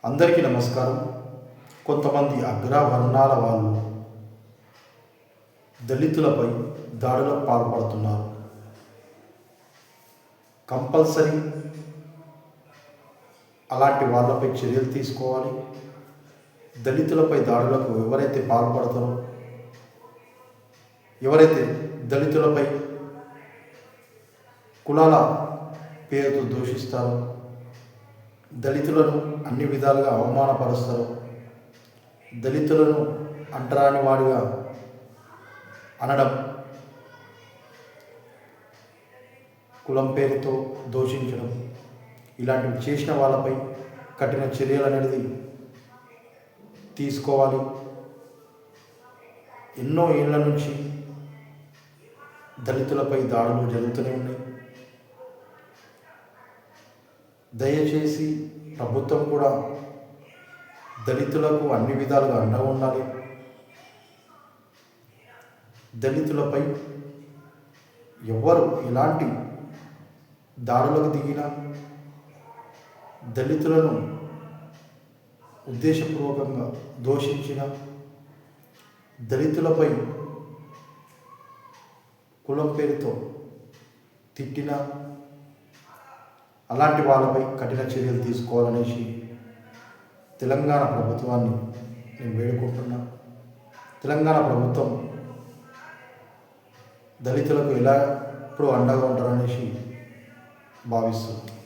అందరికీ నమస్కారం. కొంతమంది అగ్రవర్ణాల వాళ్ళు దళితులపై దాడులకు పాల్పడుతున్నారు. కంపల్సరీ అలాంటి వాళ్ళపై చర్యలు తీసుకోవాలి. దళితులపై దాడులకు ఎవరైతే పాల్పడతారో, ఎవరైతే దళితులపై కులాల పేరుతో దూషిస్తారో, దళితులను అన్ని విధాలుగా అవమానపరుస్తారు, దళితులను అంటరాని వాడిగా అనడం, కులం పేరుతో దూషించడం, ఇలాంటివి చేసిన వాళ్ళపై కఠిన చర్యలు అనేది తీసుకోవాలి. ఎన్నో ఏళ్ల నుంచి దళితులపై దాడులు జరుగుతూనే ఉన్నాయి. దయచేసి ప్రభుత్వం కూడా దళితులకు అన్ని విధాలుగా అండగా ఉండాలి. దళితులపై ఎవరు ఎలాంటి దాడులకు దిగినా, దళితులను ఉద్దేశపూర్వకంగా దూషించిన, దళితులపై కులం పేరుతో తిట్టిన, అలాంటి వాళ్ళపై కఠిన చర్యలు తీసుకోవాలనేసి తెలంగాణ ప్రభుత్వాన్ని నేను వేడుకుంటున్నా. తెలంగాణ ప్రభుత్వం దళితులకు ఎప్పుడు అండగా ఉంటారనేసి భావిస్తున్నాను.